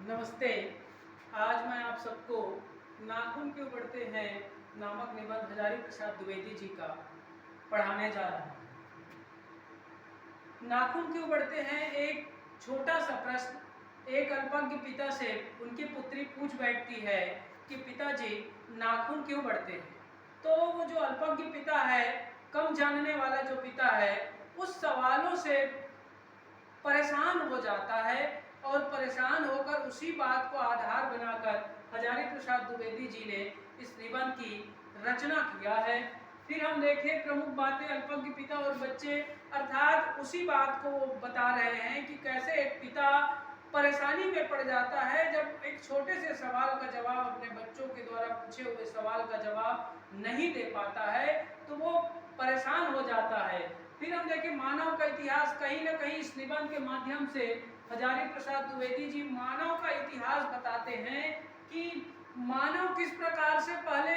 नमस्ते। आज मैं आप सबको नाखून क्यों बढ़ते हैं नामक निबंध हजारी प्रसाद द्विवेदी जी का पढ़ाने जा रहा हूँ। नाखून क्यों बढ़ते हैं, एक छोटा सा प्रश्न एक अल्पज्ञ पिता से उनकी पुत्री पूछ बैठती है कि पिताजी नाखून क्यों बढ़ते हैं। तो वो जो अल्पज्ञ पिता है, कम जानने वाला जो पिता है, उस सवालों से परेशान हो जाता है और परेशान होकर उसी बात को आधार बनाकर हजारी प्रसाद द्विवेदी जी ने इस निबंध की रचना किया है। फिर हम देखें प्रमुख बातें अल्पज्ञ पिता और बच्चे, अर्थात उसी बात को बता रहे हैं कि कैसे एक पिता परेशानी में पड़ जाता है जब एक छोटे से सवाल का जवाब अपने बच्चों के द्वारा पूछे हुए सवाल का जवाब नहीं दे पाता है तो वो परेशान हो जाता है। फिर हम देखें मानव का इतिहास, कहीं ना कहीं इस निबंध के माध्यम से हजारी प्रसाद द्विवेदी जी मानव का इतिहास बताते हैं कि मानव किस प्रकार से पहले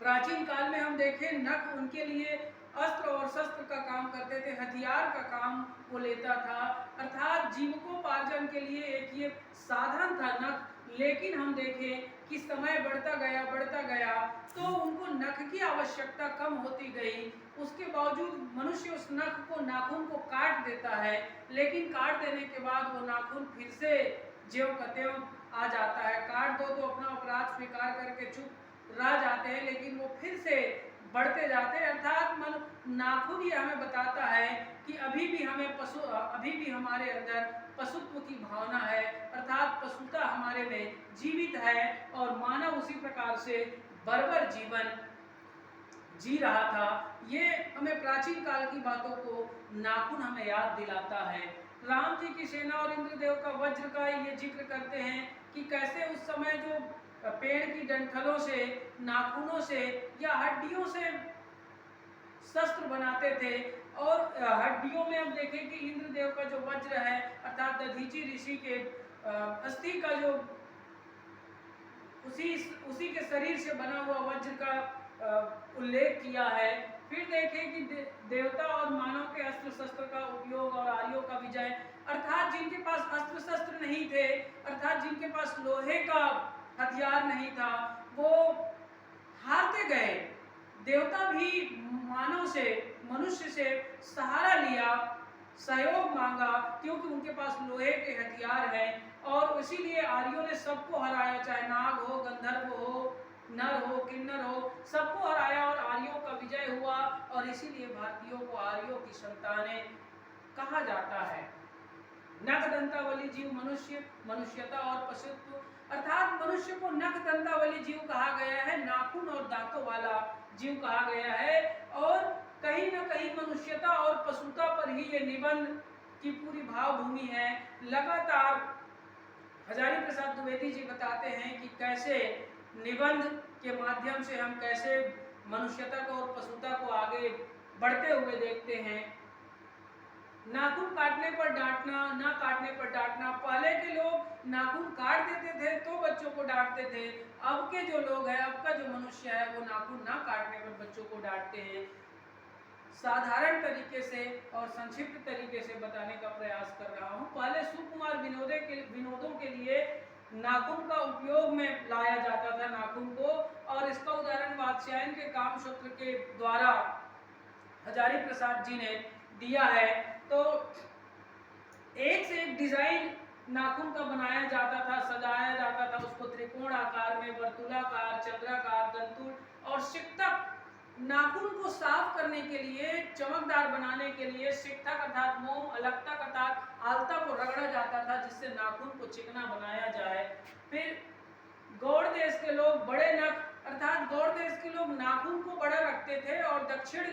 प्राचीन काल में हम देखें नख उनके लिए अस्त्र और शस्त्र का काम करते थे, हथियार का काम वो लेता था, अर्थात जीविकोपार्जन के लिए एक ये साधन था नख। लेकिन हम देखें कि समय बढ़ता गया तो उनको नख की आवश्यकता कम होती गई। उसके बावजूद मनुष्य उस नख को, नाखून को काट देता है, लेकिन काट देने के बाद वो नाखून फिर से ज्यों का त्यों आ जाता है। काट दो तो अपना अपराध स्वीकार करके चुप रह जाते हैं, लेकिन वो फिर से बढ़ते जाते हैं। अर्थात नाखून ये हमें बताता है कि अभी भी हमारे अंदर पशुत्व की भावना है, अर्थात पशुता हमारे में जीवित है और मानव उसी प्रकार से बर्बर जीवन जी रहा था। ये हमें प्राचीन काल की बातों को नाखून हमें याद दिलाता है। राम जी की सेना और इंद्रदेव का वज्र का ये जिक्र करते हैं कि कैसे उस समय जो पेड़ की डंठलों से, नाखूनों से या हड्डियों से शस्त्र बनाते थे। और हड्डियों में हम देखें कि इंद्रदेव का जो वज्र है, अर्थात दधीचि ऋषि के अस्थि का जो उसी के शरीर से बना हुआ वज्र का उल्लेख किया है। फिर देखें कि देवता और मानव के अस्त्र शस्त्र का उपयोग और आर्यों का विजय, अर्थात जिनके पास अस्त्र शस्त्र नहीं थे, अर्थात जिनके पास लोहे का हथियार नहीं था, वो हारते गए। देवता भी मनुष्य से सहारा लिया, सहयोग मांगा, क्योंकि उनके पास लोहे के हथियार हैं। और इसीलिए आर्यों ने सबको हराया, चाहे नाग हो, गंधर्व हो, नर हो, किन्नर हो, सबको हराया और आर्यों का विजय हुआ। और इसीलिए भारतीयों को आर्यों की संतानें कहा जाता है। नख दंतावली जीव मनुष्य, मनुष्यता और पशुत्व, अर्थात मनुष्य को नख दंतावली जीव कहा गया है, नाखून और दांतों वाला जीव कहा गया है। और कहीं ना कहीं मनुष्यता और पशुता पर ही ये निबंध की पूरी भावभूमि है। लगातार हजारी प्रसाद द्विवेदी जी बताते हैं कि कैसे निबंध के माध्यम से हम कैसे मनुष्यता को और पशुता को आगे बढ़ते हुए देखते हैं। नाखून काटने पर डांटना, ना काटने पर डांटना। पहले के लोग नाखून काट देते थे तो बच्चों को डांटते थे। अब के जो लोग हैं, अब का जो मनुष्य है, वो नाखून ना काटने पर बच्चों को डांटते हैं। साधारण तरीके से और संक्षिप्त तरीके से बताने का प्रयास कर रहा हूँ। पहले सुकुमार विनोदों के लिए नाखून का उपयोग में लाया जाता था नाखून को, और इसका उदाहरण वात्स्यायन के कामसूत्र के द्वारा हजारी प्रसाद जी ने दिया है। तो एक से एक डिजाइन नाखून का बनाया जाता था, सजाया जाता था उसको त्रिकोण आकार में, वर्तुलाकार, चंद्राकार, दंतुल और सिक्तक। नाखून को साफ करने के लिए, चमकदार बनाने के लिए सिक्तक अर्थात मोम, अलक्तक अर्थात आलता को रगड़ा जाता था जिससे नाखून को चिकना बनाया जाए। फिर गौड़ देश के लोग बड़े नख, अर्थात गौड़ देश के लोग नाखून को बड़ा रखते थे और दक्षिण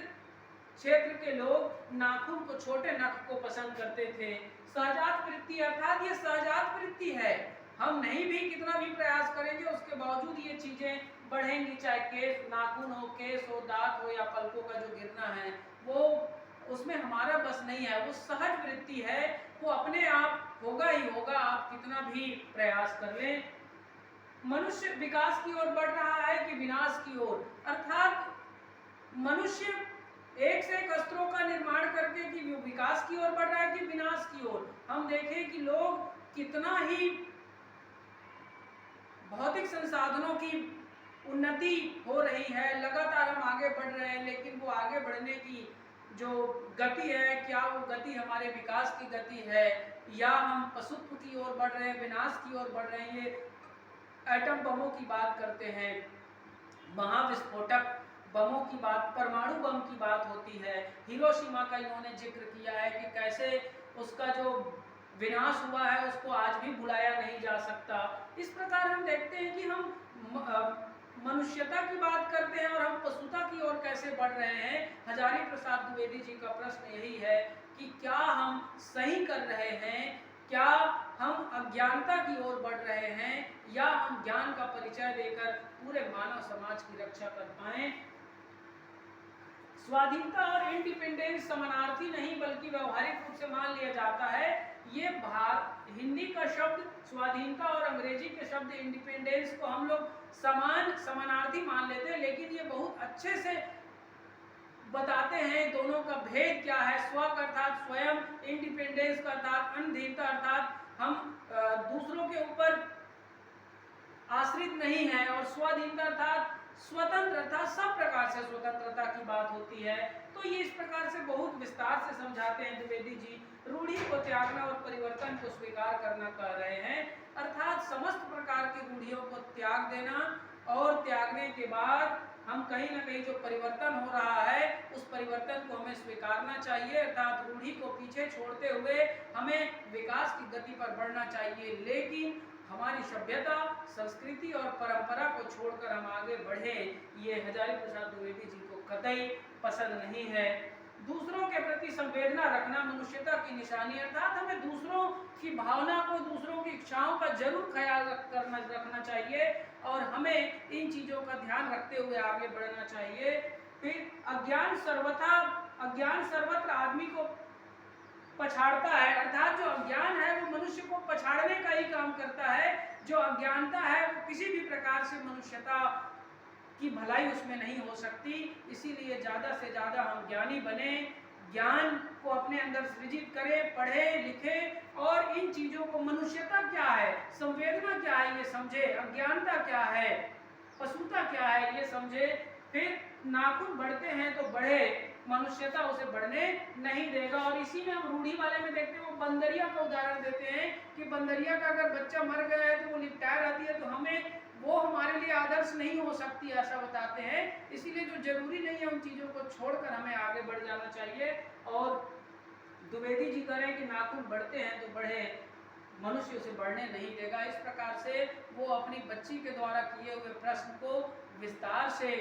क्षेत्र के लोग नाखून को, छोटे नख को पसंद करते थे। सहजात वृत्ति, अर्थात ये सहजात वृत्ति है, हम नहीं भी कितना भी प्रयास करेंगे उसके बावजूद ये चीजें बढ़ेंगी। चाहे केस, नाखून हो, केस हो, दांत हो या पलकों का जो गिरना है, वो उसमें हमारा बस नहीं है, वो सहज वृत्ति है, वो अपने आप होगा ही होगा, आप कितना भी प्रयास कर लें। मनुष्य विकास की ओर बढ़ रहा है कि विनाश की ओर, अर्थात मनुष्य एक से एक अस्त्रों का निर्माण करके कि विकास की ओर बढ़ रहा है कि विनाश की ओर। हम देखें कि लोग कितना ही भौतिक संसाधनों की उन्नति हो रही है, लगातार हम आगे बढ़ रहे हैं, लेकिन वो आगे बढ़ने की जो गति है, क्या वो गति हमारे विकास की गति है या हम पशुत्व की ओर बढ़ रहे हैं, विनाश की ओर बढ़ रहे हैं। ये एटम बमों की बात करते हैं, महाविस्फोटक बमों की बात, परमाणु बम की बात होती है। हिरोशिमा का इन्होंने जिक्र किया है कि कैसे उसका जो विनाश हुआ है उसको आज भी भुलाया नहीं जा सकता। इस प्रकार हम देखते हैं कि हम मनुष्यता की बात करते हैं और हम पशुता की ओर कैसे बढ़ रहे हैं। हजारी प्रसाद द्विवेदी जी का प्रश्न यही है कि क्या हम सही कर रहे हैं, क्या हम अज्ञानता की ओर बढ़ रहे हैं या हम ज्ञान का परिचय देकर पूरे मानव समाज की रक्षा कर पाएं। स्वाधीनता और इंडिपेंडेंस समानार्थी नहीं बल्कि व्यवहारिक रूप से मान लिया जाता है। ये हिंदी का शब्द स्वाधीनता और अंग्रेजी के शब्द इंडिपेंडेंस को हम लोग समानार्थी मान लेते हैं, लेकिन ये बहुत अच्छे से बताते हैं दोनों का भेद क्या है। स्व अर्थात स्वयं, इंडिपेंडेंस का अर्थात अधीनता अर्थात हम दूसरों के ऊपर आश्रित नहीं है, और स्वाधीनता अर्थात स्वतंत्रता, सब प्रकार से स्वतंत्रता की बात होती है। तो ये इस प्रकार से बहुत विस्तार से समझाते हैं द्विवेदी जी। रूढ़ी को त्यागना और परिवर्तन को स्वीकार करना कह रहे हैं, अर्थात समस्त प्रकार की रूढ़ियों को त्याग देना और त्यागने के बाद हम कहीं ना कहीं जो परिवर्तन हो रहा है उस परिवर्तन को हमें स्वीकारना चाहिए, अर्थात रूढ़ी को पीछे छोड़ते हुए हमें विकास की गति पर बढ़ना चाहिए। लेकिन हमारी सभ्यता, संस्कृति और परंपरा को छोड़कर हम आगे बढ़े, ये हजारी प्रसाद द्विवेदी जी को कतई पसंद नहीं है। दूसरों के प्रति संवेदना रखना मनुष्यता की निशानी, अर्थात हमें दूसरों की भावना को, दूसरों की इच्छाओं का जरूर ख्याल रखना चाहिए और हमें इन चीजों का ध्यान रखते हुए आगे बढ़ना चाहिए। फिर अज्ञान सर्वत्र आदमी को पछाड़ता है, अर्थात जो अज्ञान है वो मनुष्य को पछाड़ने का ही काम करता है। जो अज्ञानता है वो किसी भी प्रकार से मनुष्यता की भलाई उसमें नहीं हो सकती। इसीलिए ज़्यादा से ज़्यादा हम ज्ञानी बने, ज्ञान को अपने अंदर सृजित करें, पढ़े लिखे और इन चीज़ों को, मनुष्यता क्या है, संवेदना क्या है ये समझे, अज्ञानता क्या है, पशुता क्या है ये समझे। फिर नाखून बढ़ते हैं तो बढ़े, मनुष्यता उसे बढ़ने नहीं देगा। और इसी में हम रूढ़ी वाले में देखते हैं, वो बंदरिया का उदाहरण देते हैं कि बंदरिया का अगर बच्चा मर गया है तो वो लिपटाया रहती है, तो हमें वो हमारे लिए आदर्श नहीं हो सकती, ऐसा बताते हैं। इसीलिए जो जरूरी नहीं है उन चीज़ों को छोड़कर हमें आगे बढ़ जाना चाहिए। और द्विवेदी जी कह रहे हैं कि नाखून बढ़ते हैं तो बढ़े, मनुष्य उसे बढ़ने नहीं देगा। इस प्रकार से वो अपनी बच्ची के द्वारा किए हुए प्रश्न को विस्तार से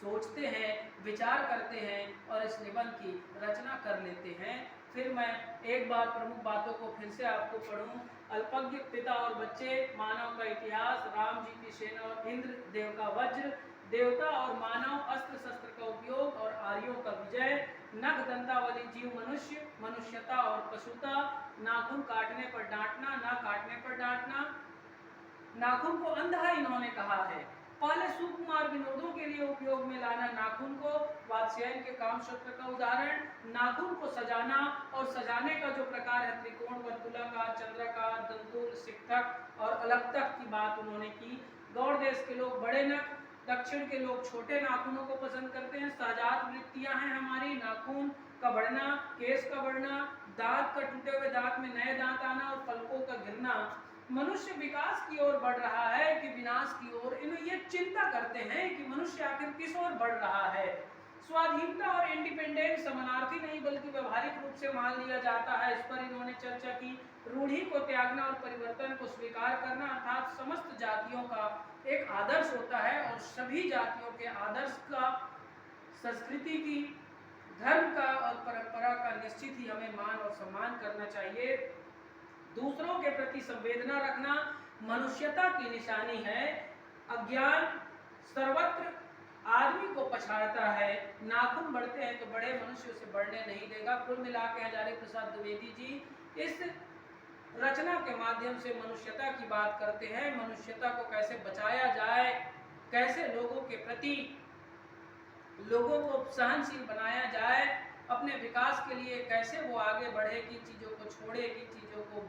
सोचते हैं, विचार करते हैं और इस निबंध की रचना कर लेते हैं। फिर मैं एक बार प्रमुख बातों को फिर से आपको पढ़ूं। अल्पज्ञ पिता और बच्चे, मानव का इतिहास, राम जी की सेना और इंद्र देव का वज्र, देवता और मानव, अस्त्र शस्त्र का उपयोग और आर्यों का विजय, नख दंतावली जीव मनुष्य, मनुष्यता और पशुता, नाखून काटने पर डांटना, ना काटने पर डांटना, नाखून को अंधा इन्होंने कहा है। पहले सुकुमार विनोदों के लिए उपयोग में लाना नाखून को, वात्स्यायन के कामसूत्र का उदाहरण, नाखून को सजाना और सजाने का जो प्रकार है त्रिकोण, वर्तुलाकार, चंद्राकार, दंतुल, सिक्थक और अलक्तक की बात उन्होंने की। गौड़ देश के लोग बड़े नख, दक्षिण के लोग छोटे नाखूनों को पसंद करते हैं। सहजात वृत्तियां हैं हमारी, नाखून का बढ़ना, केस का बढ़ना, दांत का, टूटे हुए दांत में नए दांत आना और पलकों का गिरना। मनुष्य विकास की ओर बढ़ रहा है कि विनाश की ओर, इन्हें ये चिंता करते हैं कि मनुष्य आखिर किस ओर बढ़ रहा है। स्वाधीनता और इंडिपेंडेंस समानार्थी नहीं बल्कि व्यवहारिक रूप से मान लिया जाता है, इस पर इन्होंने चर्चा की। रूढ़ी को त्यागना और परिवर्तन को स्वीकार करना, अर्थात समस्त जातियों का एक आदर्श होता है और सभी जातियों के आदर्श का, संस्कृति की, धर्म का और परंपरा का निश्चित ही हमें मान और सम्मान करना चाहिए। दूसरों के प्रति संवेदना रखना मनुष्यता की निशानी है। अज्ञान सर्वत्र आदमी को पछाड़ता है, नाखून बढ़ते हैं तो बड़े, मनुष्य उसे बढ़ने नहीं देगा। कुल मिला के हजारी प्रसाद द्विवेदी जी इस रचना के माध्यम से मनुष्यता की बात करते हैं। मनुष्यता को कैसे बचाया जाए, कैसे लोगों के प्रति, लोगों को सहनशील बनाया जाए, अपने विकास के लिए कैसे वो आगे बढ़े, किन चीज़ों को छोड़े, किन चीज़ों को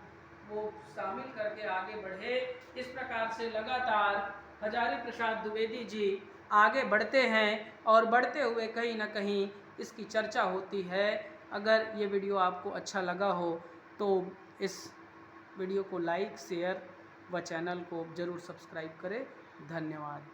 वो शामिल करके आगे बढ़े। इस प्रकार से लगातार हजारी प्रसाद द्विवेदी जी आगे बढ़ते हैं और बढ़ते हुए कहीं ना कहीं इसकी चर्चा होती है। अगर ये वीडियो आपको अच्छा लगा हो तो इस वीडियो को लाइक, शेयर व चैनल को ज़रूर सब्सक्राइब करें। धन्यवाद।